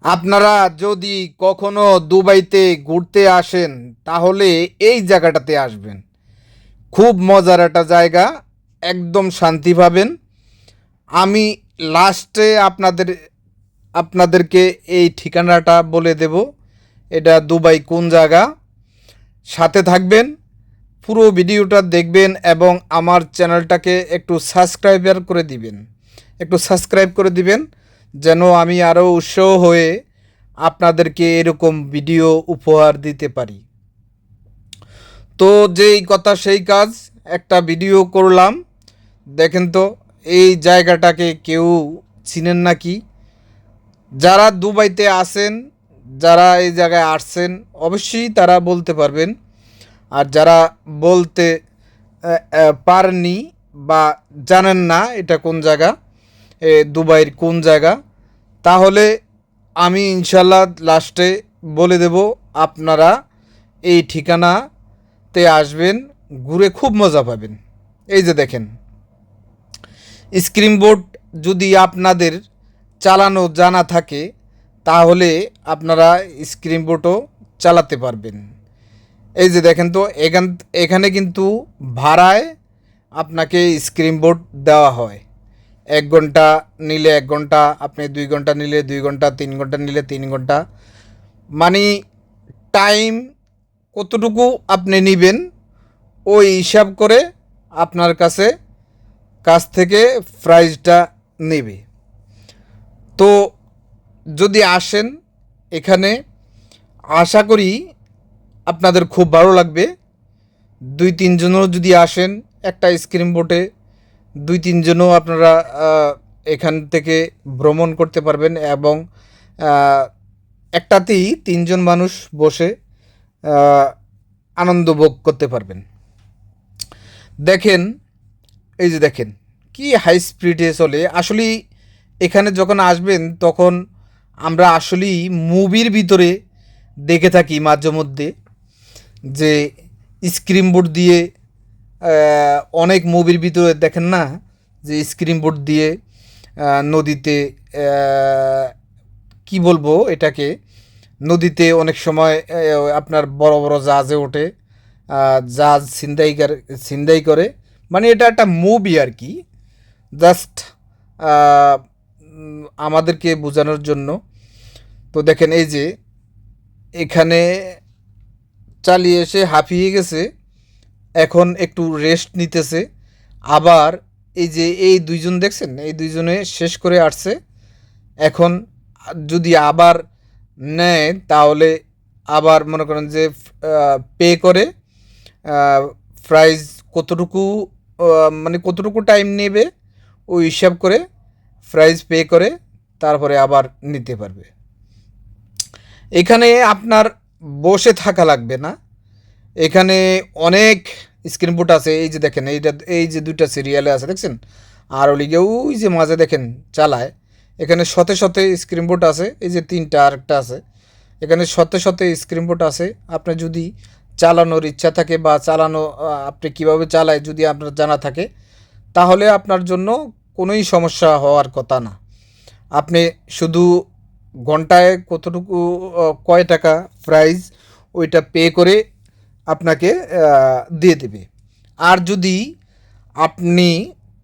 আপনারা যদি কখনো দুবাইতে ঘুরতে আসেন তাহলে এই জায়গাটাতে আসবেন। খুব মজার একটা জায়গা, একদম শান্তি পাবেন। আমি লাস্টে আপনাদেরকে এই ঠিকানাটা বলে দেব, এটা দুবাই কোন জায়গা। সাথে থাকবেন, পুরো ভিডিওটা দেখবেন এবং আমার চ্যানেলটাকে একটু সাবস্ক্রাইব করে দিবেন যেন আমি আরও উৎসাহ হয়ে আপনাদেরকে এরকম ভিডিও উপহার দিতে পারি। তো যেই কথা সেই কাজ, একটা ভিডিও করলাম। দেখেন তো এই জায়গাটাকে কেউ চিনেন নাকি? যারা দুবাইতে আছেন, যারা এই জায়গায় আসছেন, অবশ্যই তারা বলতে পারবেন। আর যারা বলতে পারেননি বা জানেন না এটা কোন জায়গা, দুবাইয়ের কোন জায়গা, তাহলে আমি ইনশাল্লাহ লাস্টে বলে দেব। আপনারা এই ঠিকানাতে আসবেন, ঘুরে খুব মজা পাবেন। এই যে দেখেন, স্ক্রিন বোর্ড যদি আপনাদের চালানো জানা থাকে তাহলে আপনারা স্ক্রিন বোর্ডও চালাতে পারবেন। এই যে দেখেন তো, এখানে কিন্তু ভাড়ায় আপনাকে স্ক্রিন বোর্ড দেওয়া হয়। 1 ঘন্টা নিলে 1 ঘন্টা, আপনি 2 ঘন্টা নিলে 2 ঘন্টা, 3 ঘন্টা নিলে 3 ঘন্টা, মানে টাইম কতটুকু আপনি নেবেন ওই হিসাব করে আপনার কাছ থেকে প্রাইসটা নেবে। তো যদি আসেন এখানে, আশা করি আপনাদের খুব ভালো লাগবে। 2-3 জনও যদি আসেন একটা স্ক্রিন বোটে, 2-3 জনও আপনারা এখান থেকে ভ্রমণ করতে পারবেন এবং একটাতেই 3 জন মানুষ বসে আনন্দ ভোগ করতে পারবেন। দেখেন, এই যে দেখেন কি হাই স্পিডে চলে। আসলেই এখানে যখন আসবেন তখন আমরা আসলেই মুভির ভিতরে দেখে থাকি মাঝে মধ্যে, যে স্ক্রিন বোর্ড দিয়ে অনেক মুভির ভিতরে দেখেন না, যে স্ক্রিন বোর্ড দিয়ে নদীতে, কি বলবো এটাকে, নদীতে অনেক সময় আপনার বড় বড় জাহাজে ওঠে, জাহাজ ছিনতাই করে, মানে এটা একটা মুভি আর কি, জাস্ট আমাদেরকে বোঝানোর জন্য। তো দেখেন এই যে এখানে চালিয়ে এসে হাঁপিয়ে গেছে, এখন একটু রেস্ট নিতেছে। আবার এই যে এই 2 জন দেখছেন, এই 2 জনে শেষ করে আসছে। এখন যদি আবার নেয় তাহলে আবার মনে করেন যে পে করে প্রাইস কতটুকু, মানে কতটুকু টাইম নেবে ওই হিসাব করে প্রাইস পে করে তারপরে আবার নিতে পারবে। এখানে আপনার বসে থাকা লাগবে না, এখানে অনেক স্ক্রিন বোর্ড আছে। এই যে দেখেন, এই যে 2টা সিরিয়ালে আছে দেখছেন, আর ওলিগে ওই যে মাঝে দেখেন চালায়, এখানে শতে স্ক্রিন বোর্ড আছে। এই যে 3টা আরেকটা আছে, এখানে শতে স্ক্রিন বোর্ড আছে। আপনার যদি চালানোর ইচ্ছা থাকে বা চালানো আপনি কীভাবে চালায় যদি আপনার জানা থাকে, তাহলে আপনার জন্য কোনোই সমস্যা হওয়ার কথা না। আপনি শুধু ঘন্টায় কতটুকু, কয় টাকা প্রাইস, ওইটা পে করে আপনাকে দিয়ে দেবে। আর যদি আপনি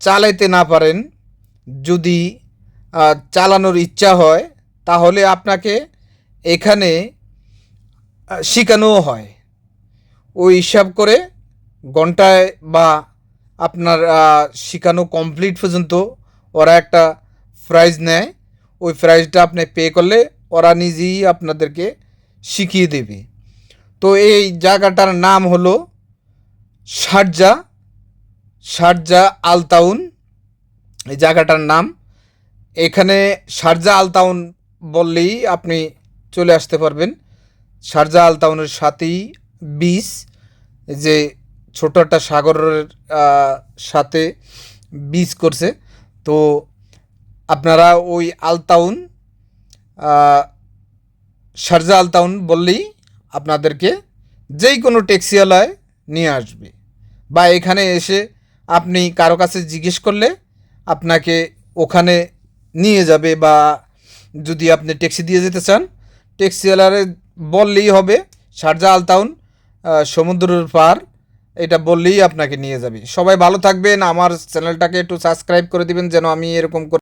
চালাইতে না পারেন, যদি চালানোর ইচ্ছা হয়, তাহলে আপনাকে এখানে শেখানোও হয়। ওই হিসাব করে ঘন্টায় বা আপনার শেখানো কমপ্লিট পর্যন্ত ওরা একটা প্রাইজ নেয়। ওই প্রাইজটা আপনি পে করলে ওরা নিজেই আপনাদেরকে শিখিয়ে দেবে। তো এই জায়গাটার নাম হলো শারজা, শারজা আল তাউন এই জায়গাটার নাম। এখানে শারজা আল তাউন বললেই আপনি চলে আসতে পারবেন। শারজা আল তাউনের সাথেই বিচ, যে ছোট একটা সাগরের সাথে বিচ করছে। তো আপনারা ওই আলতাউন, শারজা আলতাউন বললেই আপনাদেরকে যেই কোনো ট্যাক্সিওয়ালায় নিয়ে আসবে, বা এখানে এসে আপনি কারো কাছে জিজ্ঞেস করলে আপনাকে ওখানে নিয়ে যাবে বা যদি আপনি ট্যাক্সি দিয়ে যেতে চান, ট্যাক্সিওয়ালারে বললেই হবে শারজা আলটাউন সমুদ্রের পার, এটা বললেই আপনাকে নিয়ে যাবে। সবাই ভালো থাকবেন, আমার চ্যানেলটাকে একটু সাবস্ক্রাইব করে দিবেন যেন আমি এরকম